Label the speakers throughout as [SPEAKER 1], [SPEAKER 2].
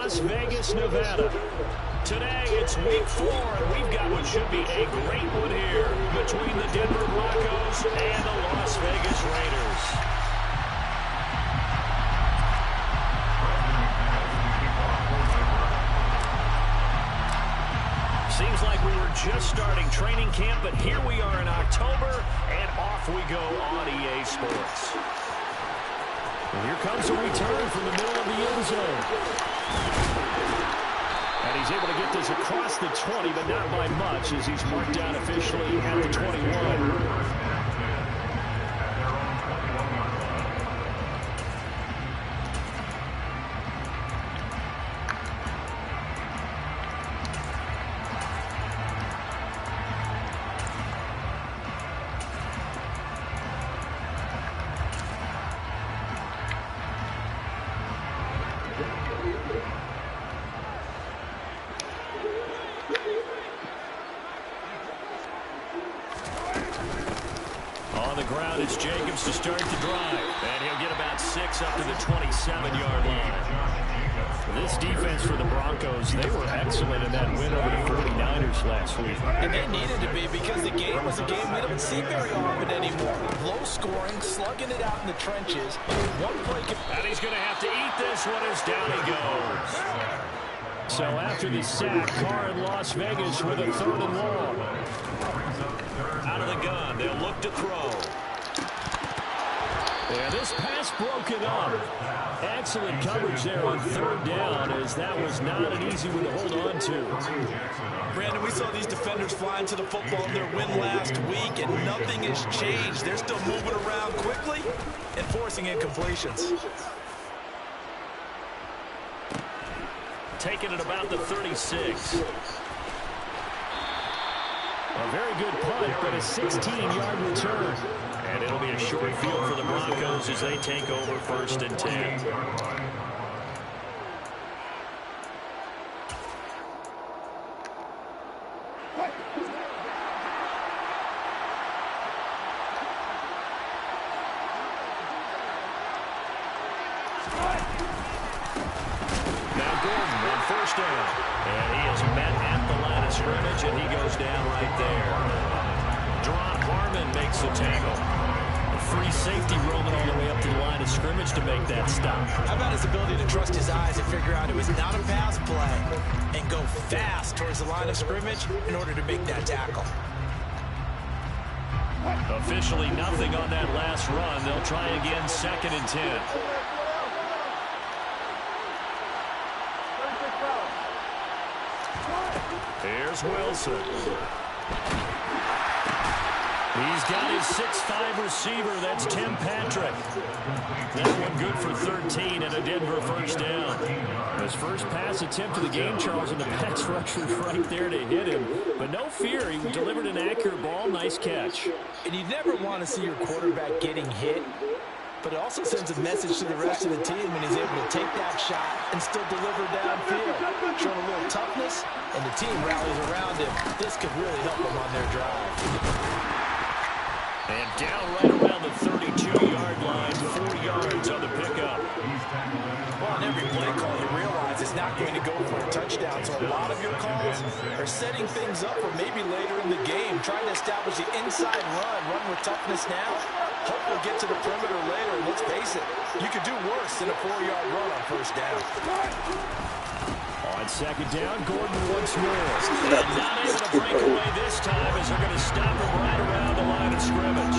[SPEAKER 1] Las Vegas, Nevada. Today, it's week 4, and we've got what should be a great one here between the Denver Broncos and the Las Vegas Raiders. Seems like we were just starting training camp, but here we are in October, and off we go on EA Sports. And here comes a return from the middle of the end zone. And he's able to get this across the 20, but not by much, as he's marked down officially at the 21. It's Jacobs to start the drive, and he'll get about 6 up to the 27-yard line. This defense for the Broncos, they were excellent in that win over the 49ers last week.
[SPEAKER 2] And they needed to be, because the game was a game we don't see very often anymore. Low scoring, slugging it out in the trenches. One play.
[SPEAKER 1] And he's going to have to eat this one as down he goes. So after the sack, Carr in Las Vegas with a 3rd and long. Out of the gun, they'll look to throw. Yeah, this pass broken up. Excellent coverage there on 3rd down, as that was not an easy one to hold on to.
[SPEAKER 2] Brandon, we saw these defenders flying to the football in their win last week, and nothing has changed. They're still moving around quickly and forcing incompletions.
[SPEAKER 1] Taking it about the 36. A very good punt, but a 16-yard return. And it'll be a short field for the Broncos as they take over 1st and 10. Now Gordon on 1st down. And he is met at the line of scrimmage, and he goes down right there. Deron Harmon makes the tackle. Free safety roaming all the way up to the line of scrimmage to make that stop.
[SPEAKER 2] How about his ability to trust his eyes and figure out it was not a pass play and go fast towards the line of scrimmage in order to make that tackle.
[SPEAKER 1] Officially nothing on that last run. They'll try again 2nd and 10. Here's Wilson. He's got his 6'5" receiver. That's Tim Patrick. That one good for 13 and a Denver 1st down. His first pass attempt of the game, Charles, and the pass rush was right there to hit him. But no fear, he delivered an accurate ball. Nice catch.
[SPEAKER 2] And you never want to see your quarterback getting hit, but it also sends a message to the rest of the team when he's able to take that shot and still deliver downfield. Showing a little toughness, and the team rallies around him. This could really help them on their drive.
[SPEAKER 1] And down right around the 32-yard line, 4 yards on the pickup.
[SPEAKER 2] Well, on every play call, you realize it's not going to go for a touchdown. So a lot of your calls are setting things up for maybe later in the game, trying to establish the inside run with toughness now. Hope we'll get to the perimeter later, and let's face it, you could do worse than a 4-yard run on 1st down.
[SPEAKER 1] On 2nd down, Gordon once more. And not able to break away this time, as they're going to stop him right around the line of scrimmage.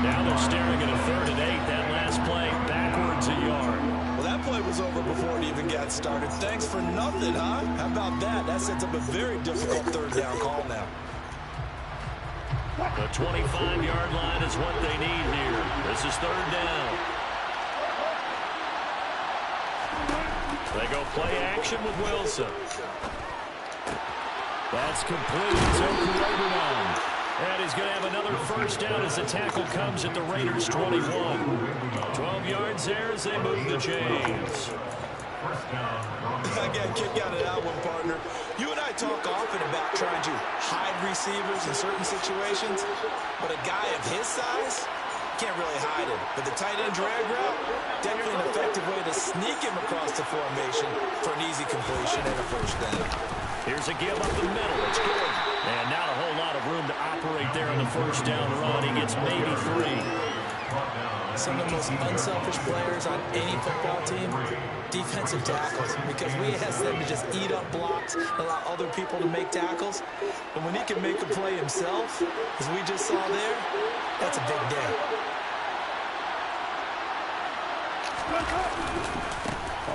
[SPEAKER 1] Now they're staring at a 3rd and 8. That last play, backwards a yard.
[SPEAKER 2] Well, that play was over before it even got started. Thanks for nothing, huh? How about that? That sets up a very difficult 3rd down call now.
[SPEAKER 1] The 25-yard line is what they need here. This is 3rd down. They go play action with Wilson. That's complete. So Oklahoma. And he's going to have another 1st down as the tackle comes at the Raiders' 21. 12 yards there as they move the chains.
[SPEAKER 2] Again, kick out of that one, partner. You and I talk often about trying to hide receivers in certain situations, but a guy of his size can't really hide him. But the tight end drag route, definitely an effective way to sneak him across the formation for an easy completion and a first down.
[SPEAKER 1] Here's a give up the middle. It's good. And not a whole lot of room to operate there on the first down run. He gets maybe 3.
[SPEAKER 2] Some of the most unselfish players on any football team, defensive tackles, because we ask them to just eat up blocks, allow other people to make tackles. But when he can make a play himself, as we just saw there, that's a big day.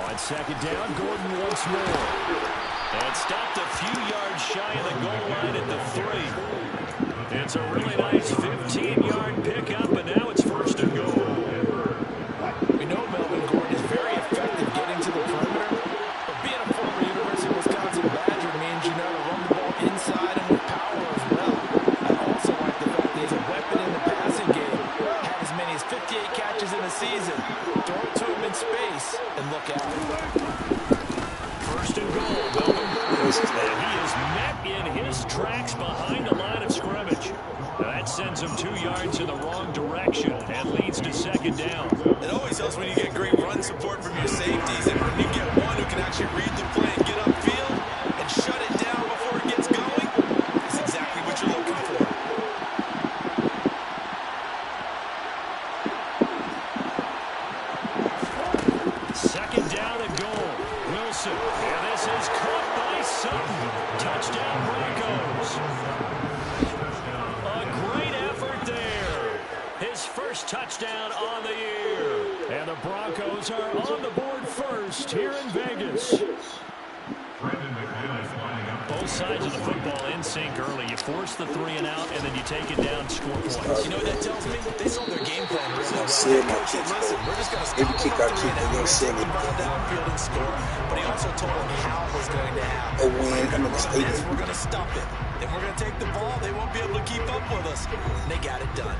[SPEAKER 1] On second down, Gordon once more. And stopped a few yards shy of the goal line at the 3. It's a really nice 15-yard pickup, and now it's first and goal.
[SPEAKER 2] We know Melvin Gordon is very effective getting to the perimeter, but being a former University of Wisconsin Badger means you know to run the ball inside and with power as well. I also like the fact that he's a weapon in the passing game. Had as many as 58 catches in a season. Throw it to him in space and look out.
[SPEAKER 1] First and goal, Melvin Gordon. And he is met in his tracks behind the line of scrimmage. That sends him 2 yards in the wrong direction and leads to second down.
[SPEAKER 2] It always helps when you get great run support from your safeties, and when you get one who can actually read the play and get upfield and shut it down before it gets going, that's exactly what you're looking for.
[SPEAKER 1] Second down and goal. Wilson. And this is caught by Sutton. Touchdown Broncos. A great effort there. His first touchdown on the year. And the Broncos are on the board first here in Vegas. Both sides of the football in sync early. You force the 3 and out, and then you take it down, score points.
[SPEAKER 2] You know what that tells me? They sold their game plan really well.
[SPEAKER 3] Listen,
[SPEAKER 2] we're just going to
[SPEAKER 3] every kick I kick, they're going to send it.
[SPEAKER 2] Downfield and score. But he also told them how it was going to happen.
[SPEAKER 3] A win, I'm in the stadium.
[SPEAKER 2] We're going to stop it. If we're going to take the ball, they won't be able to keep up with us. And they got it done.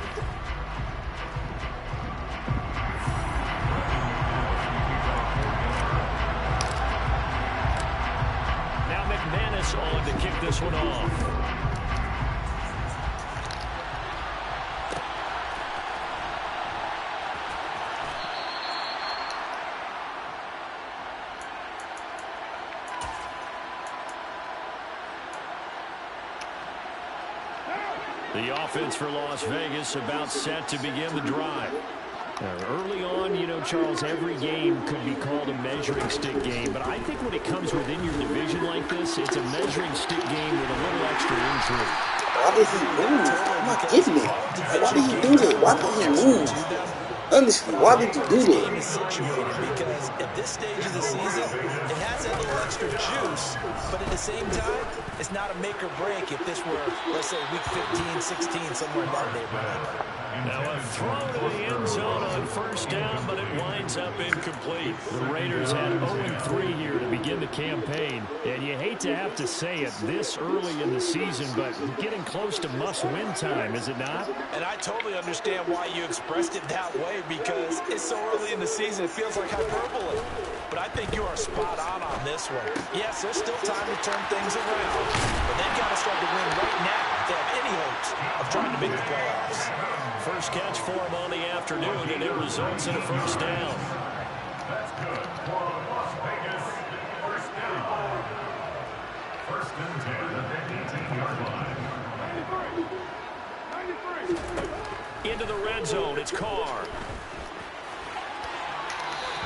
[SPEAKER 1] McManus on to kick this one off. The offense for Las Vegas about set to begin the drive. Early on, you know, Charles, every game could be called a measuring stick game, but I think when it comes within your division like this, it's a measuring stick game with a little extra intrigue.
[SPEAKER 3] Why did he move? I'm not getting it. Why did he do that? Why did he move? Honestly, why did you do that?
[SPEAKER 2] Is situated because at this stage of the season, it has that little extra juice, but at the same time, it's not a make or break if this were, let's say, week 15, 16, somewhere in that neighborhood.
[SPEAKER 1] Now a throw to the end zone on first down, but it winds up incomplete. The Raiders had 0-3 here to begin the campaign, and you hate to have to say it this early in the season, but getting close to must-win time, is it not?
[SPEAKER 2] And I totally understand why you expressed it that way, because it's so early in the season, it feels like hyperbole. But I think you are spot on this one. Yes, there's still time to turn things around, but they've got to start to win right now if they have any hopes of trying to make the playoffs.
[SPEAKER 1] First catch for him on the afternoon, and it results in a first down.
[SPEAKER 4] That's good for Las Vegas. First down. First and 10 at the 18-yard line. 93.
[SPEAKER 1] Into the red zone, it's Carr.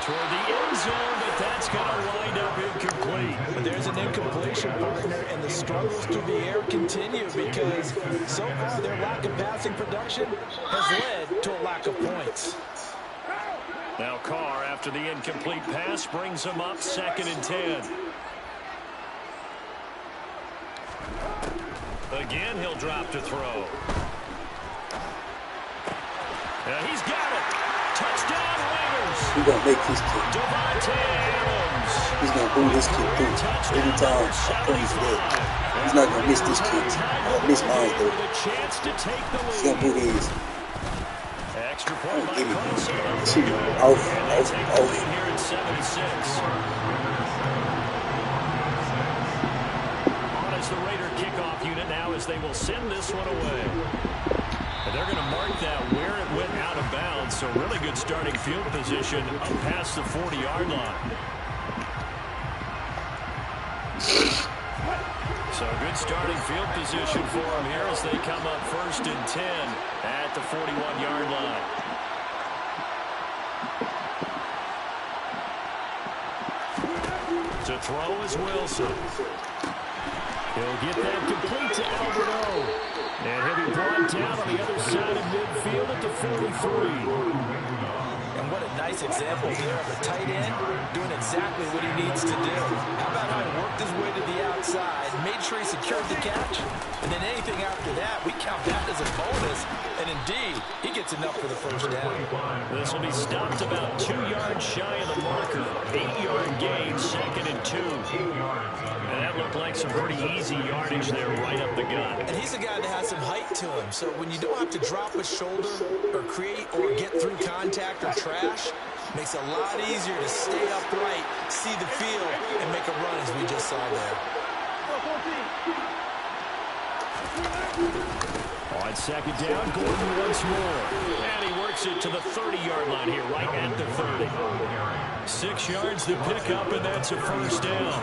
[SPEAKER 1] Toward the end zone, but that's going to wind up incomplete.
[SPEAKER 2] But there's an incompletion, partner, and the struggles through the air continue because so far their lack of passing production has led to a lack of points.
[SPEAKER 1] Now Carr, after the incomplete pass, brings him up 2nd and 10. Again, he'll drop to throw. He's got it. Touchdown, Raiders.
[SPEAKER 3] He's going to make his kick. He's going to bring this kick through. Every time, I promise you that. He's not going to miss this kick. He's going to miss mine, though. He's going to do his.
[SPEAKER 1] Extra point by Carlson.
[SPEAKER 3] Off.
[SPEAKER 1] Here at 7-6. On as the Raider kickoff unit now as they will send this one away. A they're going to mark that where it went out of bounds. So really good starting field position up past the 40-yard line. So good starting field position for them here as they come up 1st and 10 at the 41-yard line. To throw is Wilson. He'll get that complete to Alberto. And he'll be brought down on the other side of midfield at the 43.
[SPEAKER 2] And what a nice example there of a tight end doing exactly what he needs to do. How about how he worked his way to the outside, made sure he secured the catch, and then anything after that, we count that as a bonus. And indeed, he gets enough for the first down.
[SPEAKER 1] This will be stopped about 2 yards shy of the marker. 8-yard gain, 2nd and 2. And that looked like some pretty easy yardage there right up the gut.
[SPEAKER 2] And he's a guy that has some height to him. So when you don't have to drop a shoulder or create or get through contact or trash, makes it a lot easier to stay upright, see the field, and make a run as we just saw there.
[SPEAKER 1] On 2nd down, Gordon once more. And he works it to the 30-yard line here, right at the 30. 6 yards to pick up, and that's a first down.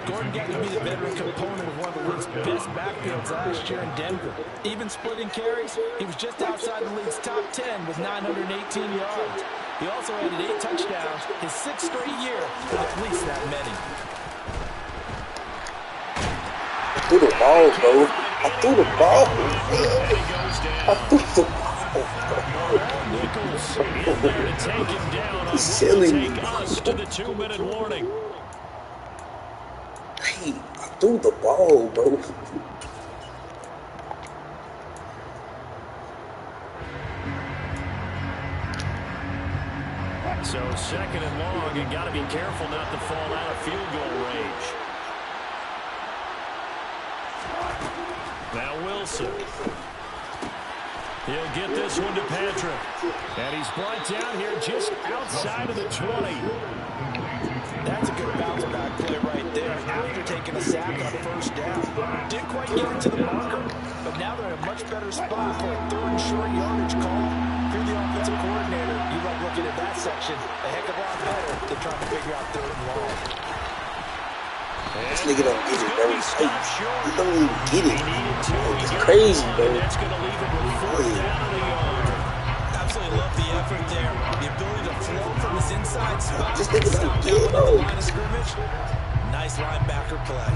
[SPEAKER 2] Gordon got to be the veteran component of one of the league's best backfields last year in Denver. Even splitting carries, he was just outside the league's top 10 with 918 yards. He also added 8 touchdowns his 6th straight year with at least that many.
[SPEAKER 3] I threw the ball, bro. I threw the ball. I threw the ball. He's silly.
[SPEAKER 1] Take us to the 2-minute warning.
[SPEAKER 3] Hey, I threw the ball, bro.
[SPEAKER 1] So 2nd and long, and got to be careful not to fall out of field goal range. Now Wilson. He'll get this one to Patrick. And he's brought down here just outside of the 20.
[SPEAKER 2] That's a good bounce back play right there after taking a sack on 1st down. Didn't quite get into the marker, but now they're in a much better spot for a 3rd and short yardage call. If you're the offensive coordinator, you like looking at that section a heck of a lot better than trying to figure out 3rd and long.
[SPEAKER 3] This nigga don't get it, bro. He don't even get it. It's crazy, bro.
[SPEAKER 1] That's going to leave it with 4th down of the yard.
[SPEAKER 2] Absolutely love the effort there. The ability to flow from his inside spot.
[SPEAKER 3] This nigga don't get it,
[SPEAKER 2] The
[SPEAKER 3] bro.
[SPEAKER 2] line of scrimmage. Nice linebacker play.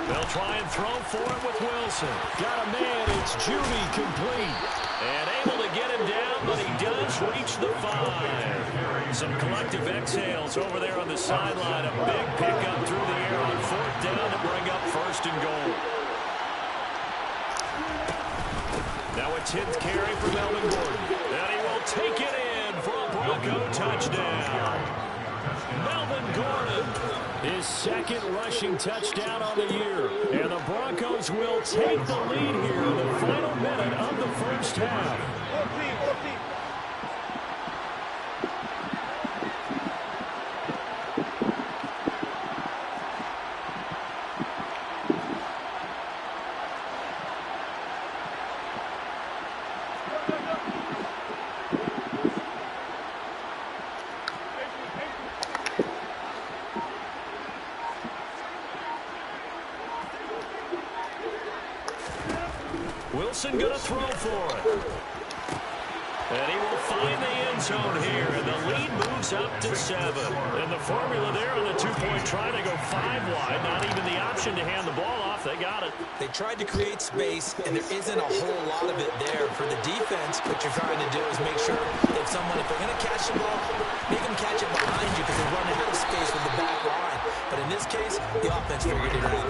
[SPEAKER 1] They'll try and throw for it with Wilson. Got a man, it's Judy complete. And able to get him down, but he does reach the 5. Some collective exhales over there on the sideline. A big pickup through the air on 4th down to bring up 1st and goal. Now a 10th carry for Melvin Gordon. And he will take it in for a Bronco touchdown. Melvin Gordon, his 2nd rushing touchdown on the year. And the Broncos will take the lead here in the final minute of the 1st half. Wilson going to throw for it. And he will find the end zone here, and the lead moves up to 7. And the formula there on the 2-point try to go 5 wide. Not even the option to hand the ball off. They got it.
[SPEAKER 2] They tried to create space, and there isn't a whole lot of it there. For the defense, what you're trying to do is make sure if they're going to catch the ball, make them catch it behind you because they run out of space with the back line. But in this case, the offense figured it out.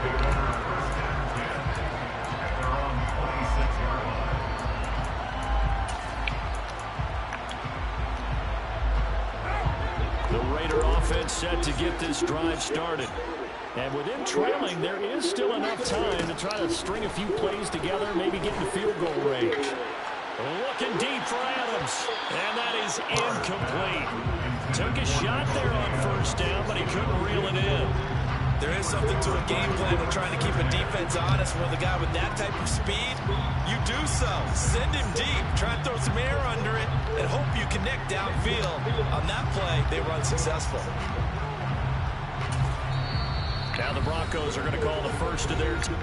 [SPEAKER 1] Offense set to get this drive started. And with him trailing, there is still enough time to try to string a few plays together, maybe get in field goal range. Looking deep for Adams, and that is incomplete. Took a shot there on first down, but he couldn't reel it in.
[SPEAKER 2] There is something to a game plan of trying to keep a defense honest. With a guy with that type of speed, you do so. Send him deep. Try and throw some air under it and hope you connect downfield. On that play, they were unsuccessful.
[SPEAKER 1] Now the Broncos are going to call the first of their two.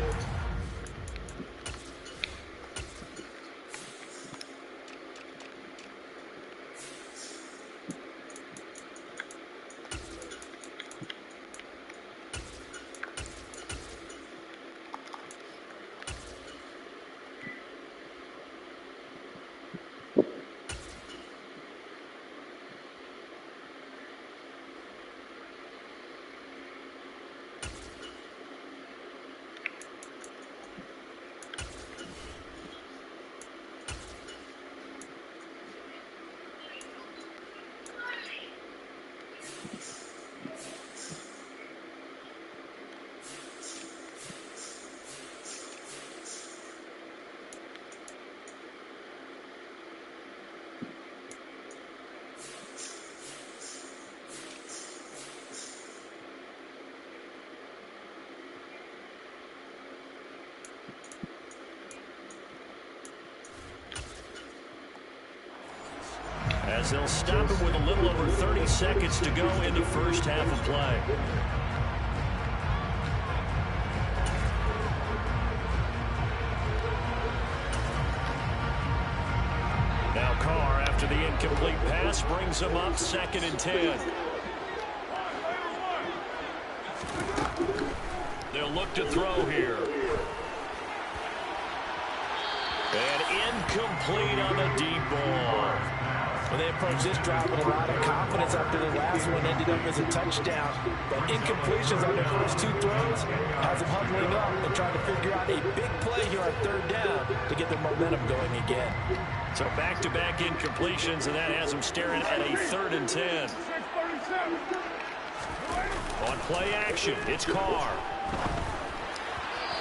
[SPEAKER 1] As they'll stop him with a little over 30 seconds to go in the first half of play. Now Carr, after the incomplete pass, brings him up 2nd and 10. They'll look to throw here. And incomplete on the deep ball.
[SPEAKER 2] When they approach this drive with a lot of confidence after the last one ended up as a touchdown. But incompletions on their first 2 throws has them huddling up and trying to figure out a big play here on 3rd down to get their momentum going again.
[SPEAKER 1] So back-to-back incompletions, and that has them staring at a 3rd and 10. On play action, it's Carr.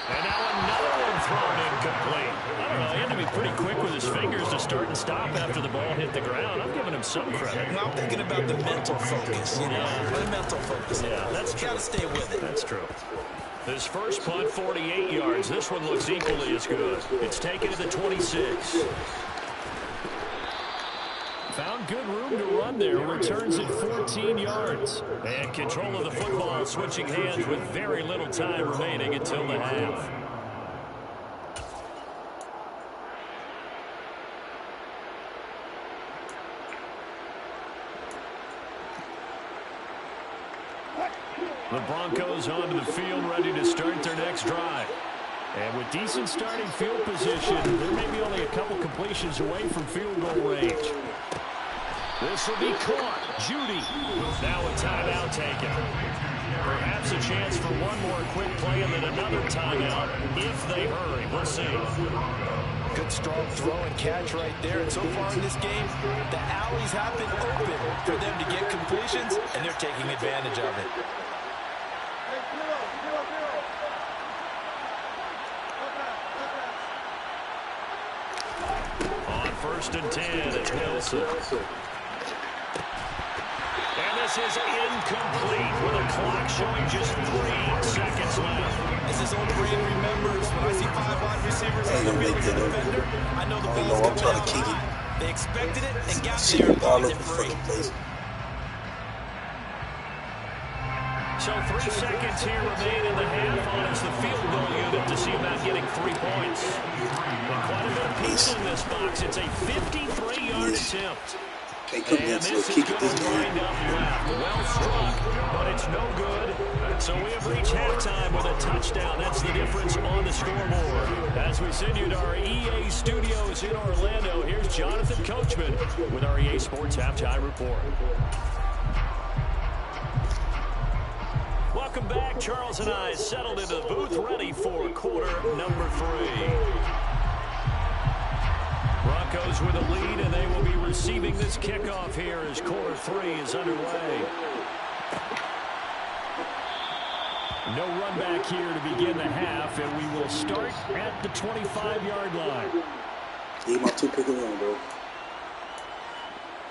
[SPEAKER 1] And now another one thrown incomplete. I don't know, he had to be pretty quick with his fingers to start and stop after the ball hit the ground. I'm giving him some credit.
[SPEAKER 2] Well, I'm thinking about the mental focus, you know. The mental focus.
[SPEAKER 1] Yeah, that's true.
[SPEAKER 2] Got to stay with it.
[SPEAKER 1] That's true. His first punt, 48 yards. This one looks equally as good. It's taken to the 26. Found good room to run there. Returns at 14 yards. And control of the football switching hands with very little time remaining until the half. The Broncos onto the field, ready to start their next drive. And with decent starting field position, there may be only a couple completions away from field goal range. This will be caught. Judy. Now a timeout taken. Perhaps a chance for one more quick play and then another timeout if they hurry. We'll see.
[SPEAKER 2] Good strong throw and catch right there. And so far in this game, the alleys have been open for them to get completions, and they're taking advantage of it.
[SPEAKER 1] On 1st and 10, it's Wilson. And this is incomplete with a clock showing just 3 seconds left.
[SPEAKER 2] As his own brain remembers, when I see 5 wide receivers on the field as a defender, I know the ball's coming out. They expected it and got there and balled it free.
[SPEAKER 1] So 3 seconds here remain in the half on us, the field goal unit, to see about getting 3 points. And quite a bit of pieces in this box. It's a 53-yard attempt.
[SPEAKER 3] And this is going to
[SPEAKER 1] wind up left. Well struck, but it's no good. So we have reached halftime with a touchdown. That's the difference on the scoreboard. As we send you to our EA studios in Orlando, here's Jonathan Coachman with our EA Sports Halftime Report. Welcome back. Charles and I settled into the booth, ready for quarter number 3. Broncos with a lead, and they will be receiving this kickoff here as quarter 3 is underway. No run back here to begin the half, and we will start at the 25-yard line.
[SPEAKER 3] Need my 2 pick around, bro.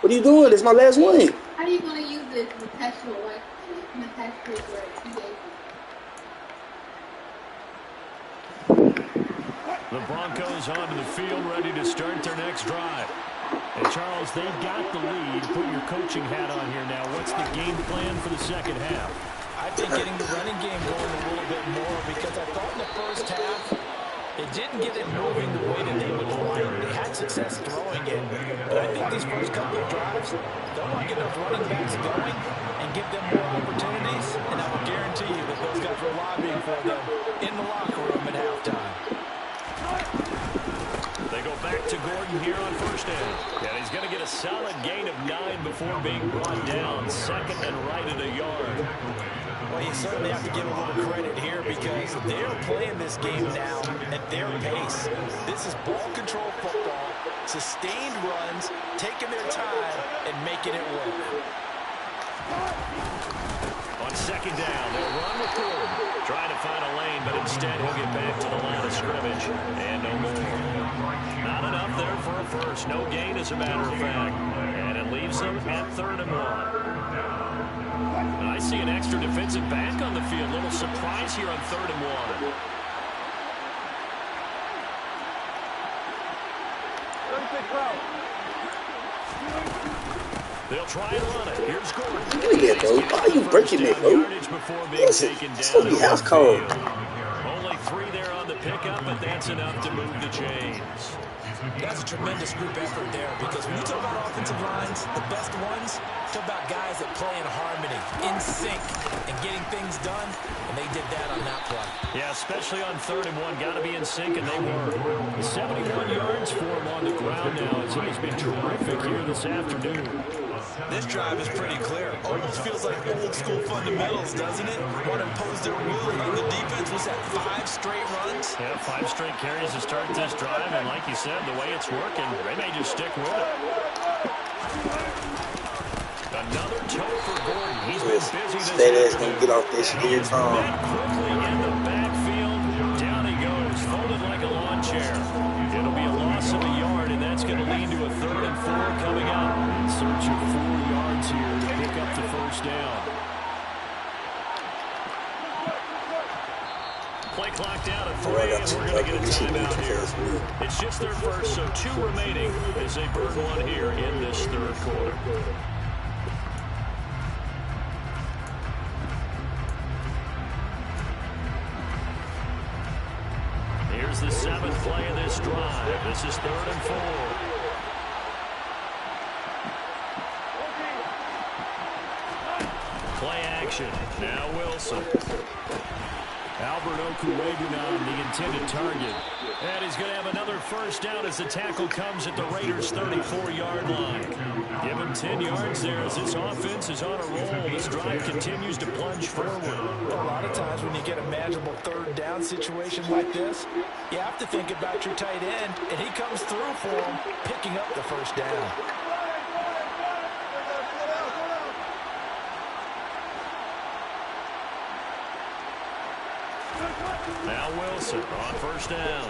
[SPEAKER 3] What are you doing? It's my last one.
[SPEAKER 5] How are you going to use this in the textual, like, in the textual where he gave you?
[SPEAKER 1] The Broncos onto the field, ready to start their next drive. And Charles, they've got the lead. Put your coaching hat on here now. What's the game plan for the second half?
[SPEAKER 2] I think getting the running game going a little bit more, because I thought in the first half they didn't get it moving the way that they would like. They had success throwing it, but I think these first couple of drives, they want to get those running backs going and give them more opportunities, and I will guarantee you that those guys were lobbying for them in the locker room at halftime.
[SPEAKER 1] They go back to Gordon here on first down. And he's going to get a solid gain of 9 before being brought down. Second and right at a yard.
[SPEAKER 2] Well, you certainly have to give a little credit here because they're playing this game now at their pace. This is ball control football, sustained runs, taking their time, and making it work.
[SPEAKER 1] On second down, they'll run with Gordon. Trying to find a lane, but instead he'll get back to the line of scrimmage. And no more. Not enough there for a first. No gain, as a matter of fact. And it leaves them at 3rd and 1. And I see an extra defensive back on the field. Little surprise here on 3rd and 1. They'll try and run it. Here's Gordon.
[SPEAKER 3] Give me that, bro. Why are you breaking it, bro? Listen, it's going to be house call.
[SPEAKER 1] Only 3 there on the pickup, but that's enough to move the chains.
[SPEAKER 2] That's a tremendous group effort there, because when you talk about offensive lines, the best ones, talk about guys that play in harmony, in sync, and getting things done, and they did that on that play.
[SPEAKER 1] Yeah, especially on 3rd and 1. Got to be in sync, and they were. 71 yards for him on the ground now, as he's been terrific here this afternoon.
[SPEAKER 2] This drive is pretty clear. Almost feels like old school fundamentals, doesn't it? Want to impose their will on the defense. Was that 5 straight runs?
[SPEAKER 1] Yeah, 5 straight carries to start this drive, and like you said, the way it's working, they may just stick with it. Another toe for Gordon. He's been busy this
[SPEAKER 3] That ass gonna get off that shit every time.
[SPEAKER 1] Quickly in the backfield. Down he goes, folded like a lawn chair. It'll be a loss of a yard, and that's going to lead to a 3rd and 4 coming up. In search of 4 yards here to pick up the first down. Play clock down at 3, and we're going to get a timeout here. It's just their first, so 2 remaining as they burn one here in this 3rd quarter. Here's the 7th play of this drive. This is 3rd and 4. Play action. Now Wilson. Albert Okuwebunan, the intended target. And he's going to have another first down as the tackle comes at the Raiders' 34-yard line. Give him 10 yards there as this offense is on a roll. This drive continues to plunge forward.
[SPEAKER 2] A lot of times when you get a manageable 3rd down situation like this, you have to think about your tight end, and he comes through for him, picking up the first down.
[SPEAKER 1] Now Wilson on first down.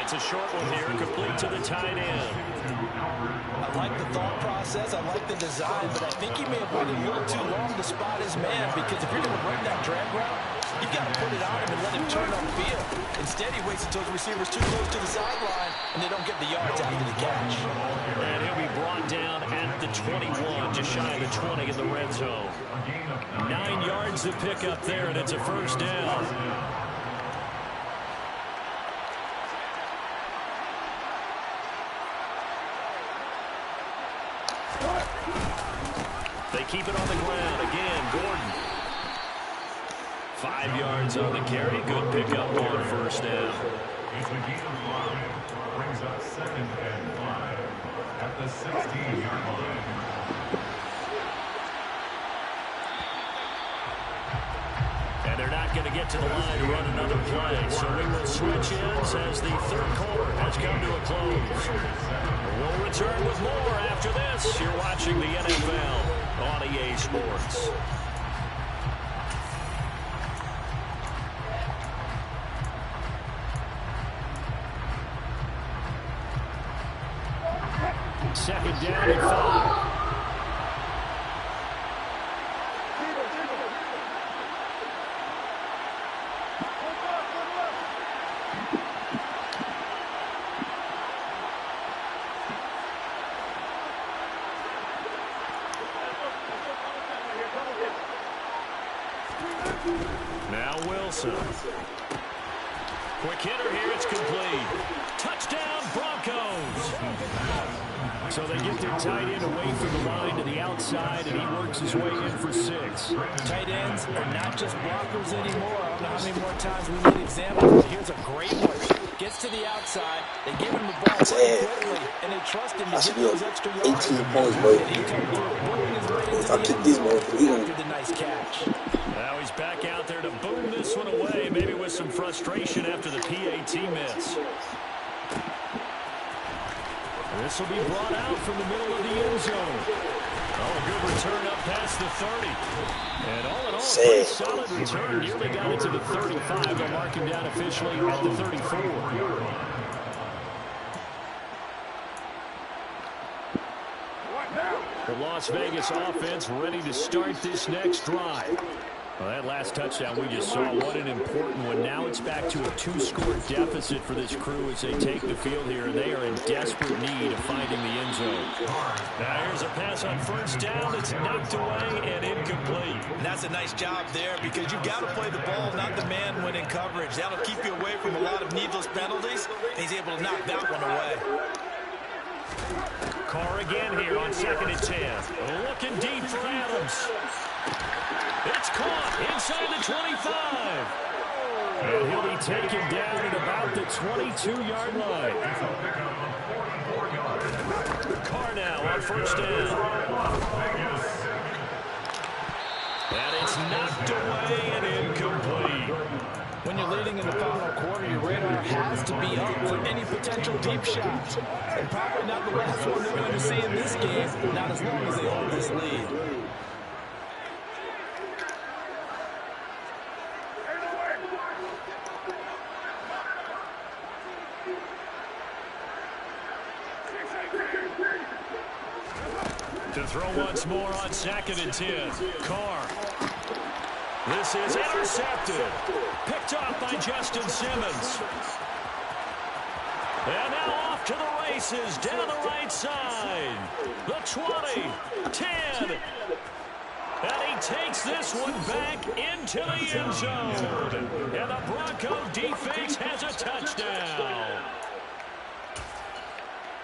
[SPEAKER 1] It's a short one here, complete to the tight end.
[SPEAKER 2] I like the thought process, I like the design, but I think he may have waited a little too long to spot his man, because if you're going to run that drag route, you've got to put it on him and let him turn on the field. Instead, he waits until the receiver's too close to the sideline, and they don't get the yards after the catch.
[SPEAKER 1] And he'll be brought down at the 21, just shy of the 20 in the red zone. 9 yards to pick up there, and it's a first down. They keep it on the ground. Again, Gordon. 5 yards on the carry. Good pickup on first down.
[SPEAKER 4] It's a gain of 5. Brings up 2nd and 5 at the 16-yard line.
[SPEAKER 1] And they're not going to get to the line to run another play. So we will switch ends as the 3rd quarter has come to a close. We'll return with more after this. You're watching the NFL on EA Sports. Second down and 5. Now Wilson. Quick hitter here. It's complete. Touchdown, Broncos. So they get their tight end away from the line to the outside, and he works his way in for 6.
[SPEAKER 2] Tight ends are not just blockers anymore. I don't know how many more times we need examples, but here's a great one. Gets to the outside, they give him the ball pretty quickly, and they trust him to get those extra yards.
[SPEAKER 3] 18 points, bro.
[SPEAKER 2] And he comes through, booming his way into
[SPEAKER 3] If I kick this motherfucker, he
[SPEAKER 2] after the nice catch.
[SPEAKER 1] Now he's back out there to boom this one away, maybe with some frustration after the PAT miss. This will be brought out from the middle of the end zone. Oh, a good return up past the 30. And all in all, pretty solid return. Nearly got it to the 35. They'll mark him down officially at the 34. The Las Vegas offense ready to start this next drive. Well, that last touchdown we just saw, what an important one. Now it's back to a 2-score deficit for this crew as they take the field here. And they are in desperate need of finding the end zone. Now here's a pass on first down. It's knocked away and incomplete.
[SPEAKER 2] And that's a nice job there because you've got to play the ball, not the man when in coverage. That'll keep you away from a lot of needless penalties. He's able to knock that one away.
[SPEAKER 1] Carr again here on 2nd and 10. Looking deep for Adams. It's caught inside the 25. And he'll be taken down at about the 22-yard line. Carr now on first down. And it's knocked away and incomplete.
[SPEAKER 2] When you're leading in the final quarter, your radar has to be up for any potential deep shots. And probably not the last one they're going to see in this game, not as long as they hold this lead.
[SPEAKER 1] To throw once more on 2nd and 10. Carr. This is intercepted. Picked off by Justin Simmons. And now off to the races down the right side. The 20, 10. And he takes this one back into the end zone. And the Bronco defense has a touchdown.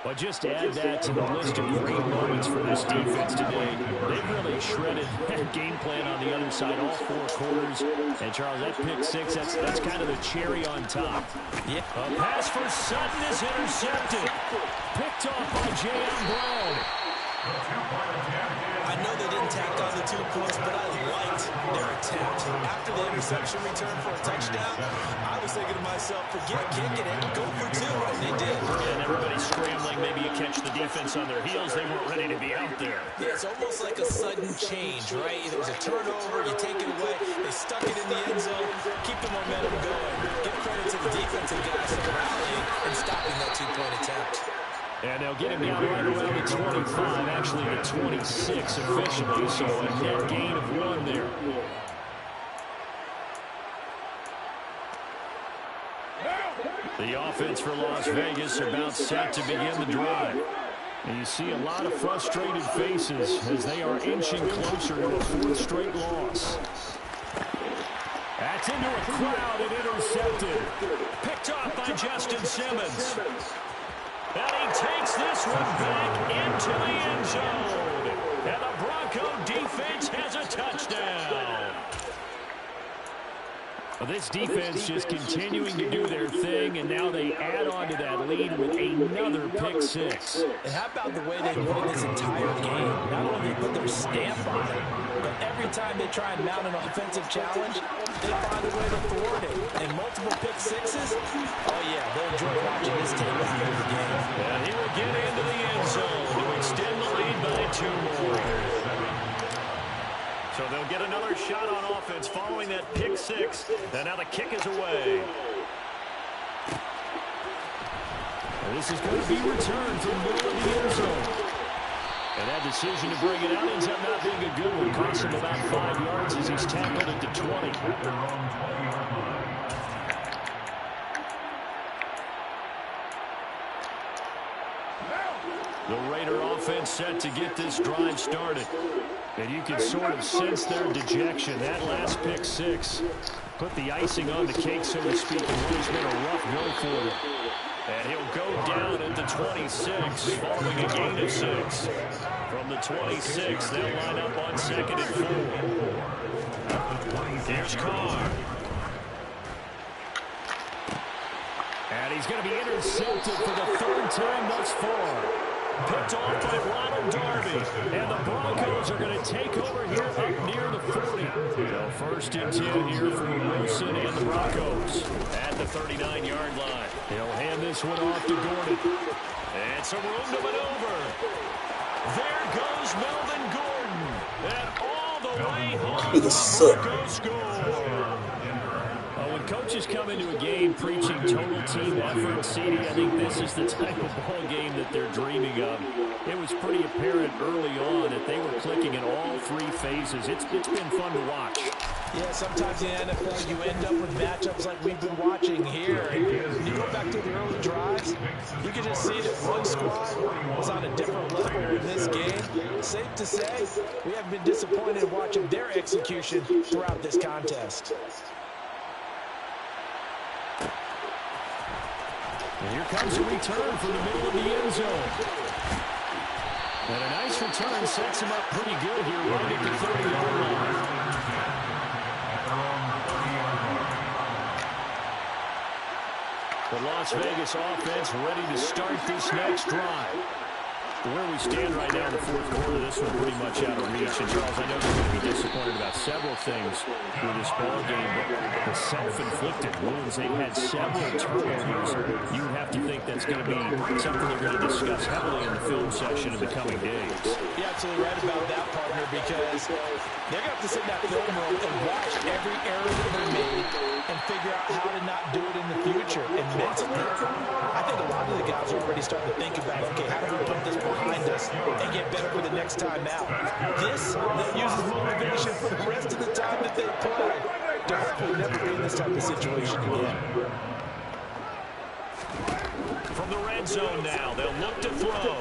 [SPEAKER 1] Well, just add that to the list of great moments for this defense today. They've really shredded that game plan on the other side, all 4 quarters. And, Charles, that pick 6, that's kind of the cherry on top. Yeah. A pass for Sutton is intercepted. Picked off by J.M. Brown.
[SPEAKER 2] I know they didn't tack on the 2 points, but I liked their attempt. After the interception return for a touchdown, I was thinking to myself, forget kicking it, go for 2, and they did.
[SPEAKER 1] And everybody's scrambling. Maybe you catch the defense on their heels. They weren't ready to be out there.
[SPEAKER 2] Yeah, it's almost like a sudden change, right? There was a turnover, you take it away, they stuck it in the end zone, keep the momentum going. Give credit to the defensive guys for rallying and stopping that 2-point attempt.
[SPEAKER 1] And they'll get him down right around the 25, actually the 26 officially, so a net gain of 1 there. The offense for Las Vegas about set to begin the drive. And you see a lot of frustrated faces as they are inching closer to a 4th straight loss. That's into a crowd and intercepted. Picked off by Justin Simmons. And he takes this one back into the end zone. And the Bronco defense has a touchdown. Well, this defense just continuing to do their thing, and now they add on to that lead with another pick 6.
[SPEAKER 2] And how about the way they won this entire game? Not only they put their stamp on it, but every time they try and mount an offensive challenge, they find a way to thwart it. And multiple pick 6s, oh yeah, they'll enjoy watching this tape after the game.
[SPEAKER 1] And he will get into the end zone to extend the lead by 2 more. So they'll get another shot on offense following that pick 6. And now the kick is away. And this is going to be returned from the middle of the end zone. And that decision to bring it out ends up not being a good one. Costs him about 5 yards as he's tackled at the 20. The Raider offense set to get this drive started. And you can sort of sense their dejection. That last pick six put the icing on the cake, so to speak, and what has been a rough go for them. And he'll go down at the 26, following a gain of 6. From the 26, they'll line up on 2nd and 4. Here's Carr. And he's going to be intercepted for the 3rd time thus far. Picked off by Ronald Darby. And the Broncos are going to take over here up near the 40. So 1st and 10 here for Wilson and the Broncos at the 39-yard line. He'll hand this one off to Gordon. And some room to maneuver. There goes Melvin Gordon. And all the way home. Broncos score. When coaches come into a game preaching total team effort, CD, I think this is the type of ball game that they're dreaming of. It was pretty apparent early on that they were clicking in all 3 phases. It's been fun to watch.
[SPEAKER 2] Yeah, sometimes in the NFL you end up with matchups like we've been watching here. And you go back to the early drives, you can just see that one squad was on a different level in this game. Safe to say, we haven't been disappointed in watching their execution throughout this contest.
[SPEAKER 1] And here comes a return from the middle of the end zone. And a nice return sets him up pretty good here right at the 30-yard line. The Las Vegas offense ready to start this next drive. Where we stand right now in the 4th quarter, this one pretty much out of reach. And Charles, I know you're going to be disappointed about several things with this ball game, but the self-inflicted wounds, they've had several turnovers. You have to think that's going to be something they're going to discuss heavily in the film session in the coming days.
[SPEAKER 2] You're absolutely right about that, partner, because they're going to have to sit in that film room and watch every error that they made and figure out how to not do it in the future. And mentally, I think a lot of the guys are already starting to think about, okay, how do we put this behind us and get better for the next time out? This that uses motivation for the rest of the time that they play to hopefully never be in this type of situation again.
[SPEAKER 1] From the red zone now, they'll look to throw.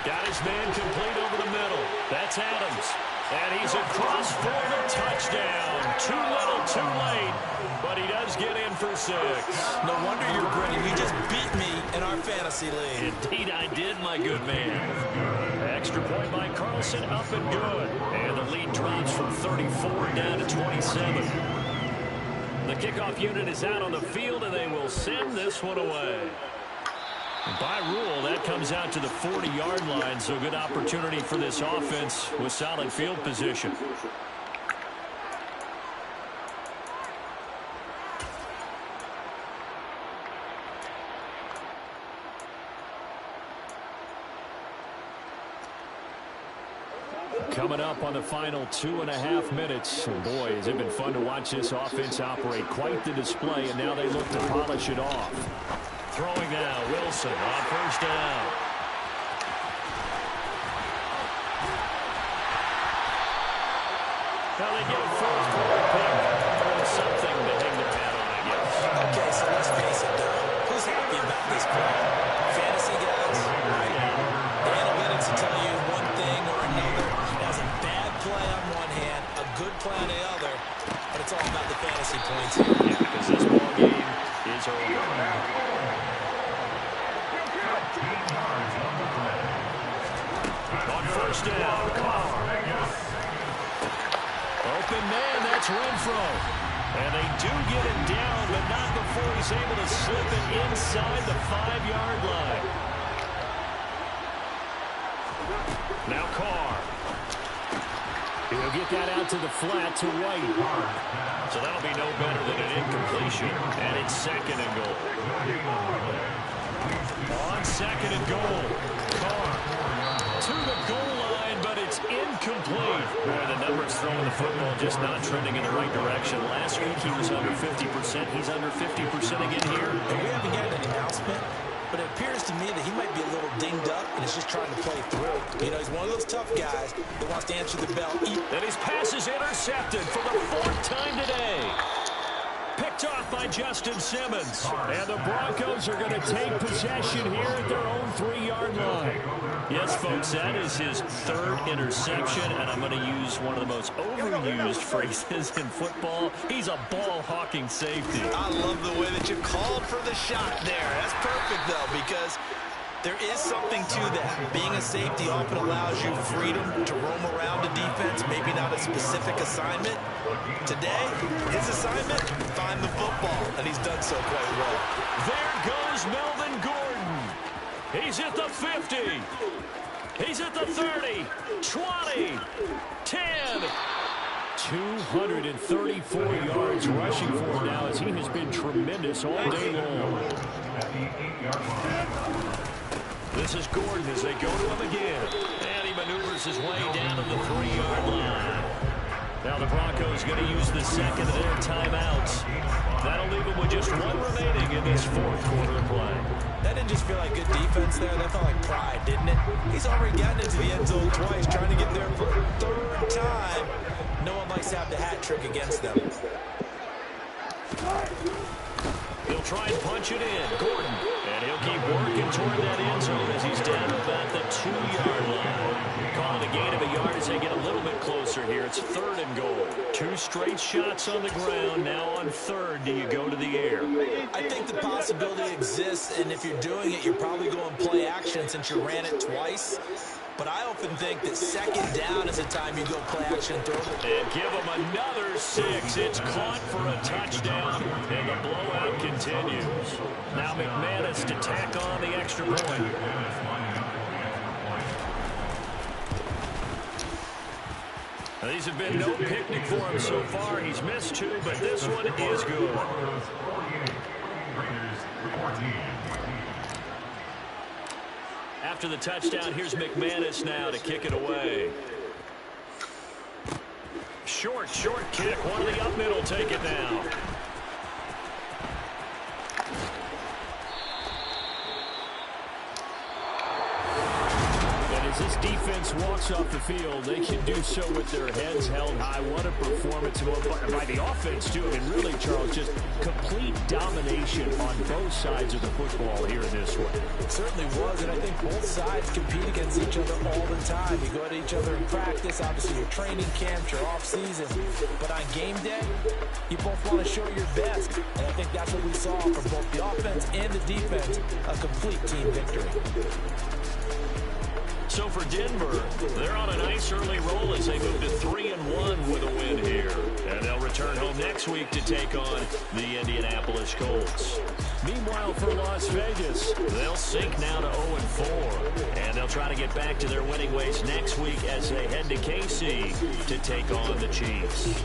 [SPEAKER 1] Got his man complete over the middle. That's Adams. And he's across for the touchdown. Too little, too late. But he does get in for 6.
[SPEAKER 2] No wonder you're grinning. You just beat me in our fantasy league.
[SPEAKER 1] Indeed I did, my good man. Extra point by Carlson, up and good. And the lead drops from 34 down to 27. The kickoff unit is out on the field, and they will send this one away. By rule, that comes out to the 40-yard line, so good opportunity for this offense with solid field position. Coming up on the final 2.5 minutes. Boy, has it been fun to watch this offense operate. Quite the display, and now they look to polish it off. Throwing now, Wilson on 1st down. Now they get a 4th quarter pick. Something to hang their hat on, I guess.
[SPEAKER 2] Okay, so let's face it, though. Who's happy about this play? Fantasy guys, right? The analytics will tell you one thing or another. That's a bad play on one hand, a good play on the other, but it's all about the fantasy points here.
[SPEAKER 1] Yeah, because this ball game is over. On 1st down, Carr. Open man, that's Renfro. And they do get him down, but not before he's able to slip it inside the 5-yard line. Now Carr. He'll get that out to the flat to White. So that'll be no better than an incompletion. And it's 2nd and goal. On 2nd and goal, Carr to the goal line, but it's incomplete. Boy, the numbers throwing the football just not trending in the right direction. Last week he was under 50%. He's under 50% again here.
[SPEAKER 2] And we haven't got an announcement is just trying to play through. You know, he's one of those tough guys that wants to answer the bell.
[SPEAKER 1] And his pass is intercepted for the 4th time today. Picked off by Justin Simmons. And the Broncos are going to take possession here at their own 3-yard line. Yes, folks, that is his 3rd interception, and I'm going to use one of the most overused phrases in football. He's a ball-hawking safety.
[SPEAKER 2] I love the way that you called for the shot there. That's perfect, though, because there is something to that. Being a safety often allows you freedom to roam around the defense, maybe not a specific assignment. Today, his assignment, find the football, and he's done so quite well.
[SPEAKER 1] There goes Melvin Gordon. He's at the 50. He's at the 30, 20, 10. 234 yards rushing for him now as he has been tremendous all day long. This is Gordon as they go to him again. And he maneuvers his way down to the 3-yard line. Now the Broncos going to use the second of their timeouts. That'll leave them with just 1 remaining in this 4th quarter of play.
[SPEAKER 2] That didn't just feel like good defense there. That felt like pride, didn't it? He's already gotten into the end zone twice, trying to get there for a 3rd time. No one likes to have the hat trick against them.
[SPEAKER 1] He'll try and punch it in. Gordon. And he'll keep working toward that end zone as he's down about the 2-yard line. Calling a gain of a yard as they get a little bit closer here. It's 3rd and goal. 2 straight shots on the ground. Now on 3rd, do you go to the air?
[SPEAKER 2] I think the possibility exists, and if you're doing it, you're probably going play action since you ran it twice. But I often think that 2nd down is the time you go play action throw.
[SPEAKER 1] And give him another 6. It's caught for a touchdown, and the blowout continues. Now McManus to tack on the extra point. These have been no picnic for him so far. He's missed 2, but this one is good. After the touchdown, here's McManus now to kick it away. Short kick. One of the up middle take it now. As this defense walks off the field, they can do so with their heads held high. What a performance by the offense, too. I mean, really, Charles, just complete domination on both sides of the football here in this one.
[SPEAKER 2] It certainly was, and I think both sides compete against each other all the time. You go at each other in practice, obviously your training camps, your off-season. But on game day, you both want to show your best. And I think that's what we saw from both the offense and the defense, a complete team victory.
[SPEAKER 1] So for Denver, they're on a nice early roll as they move to 3-1 with a win here. And they'll return home next week to take on the Indianapolis Colts. Meanwhile, for Las Vegas, they'll sink now to 0-4. And they'll try to get back to their winning ways next week as they head to KC to take on the Chiefs.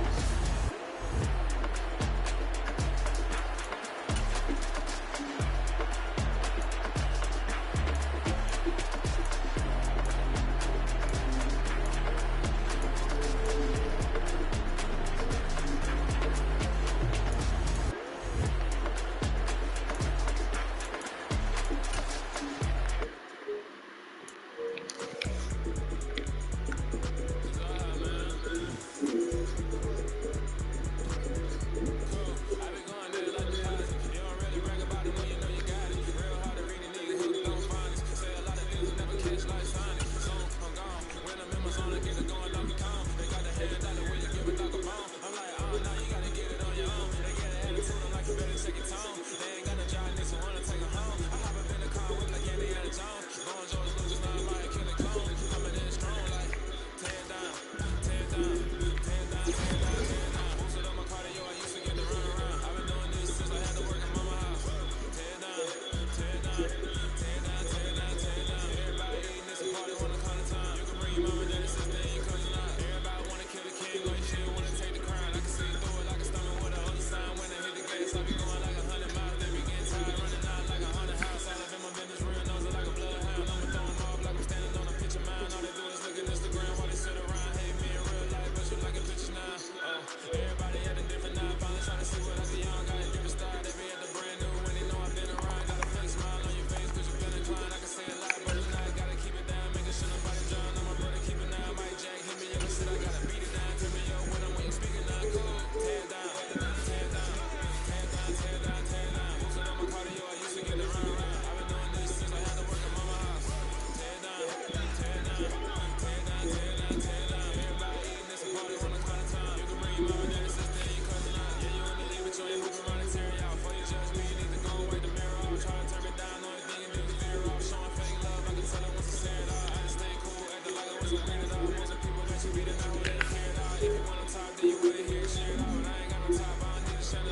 [SPEAKER 6] If you want to talk, then you wanna hear it out. If you wanna talk, then you wanna hear it out. I ain't got no time.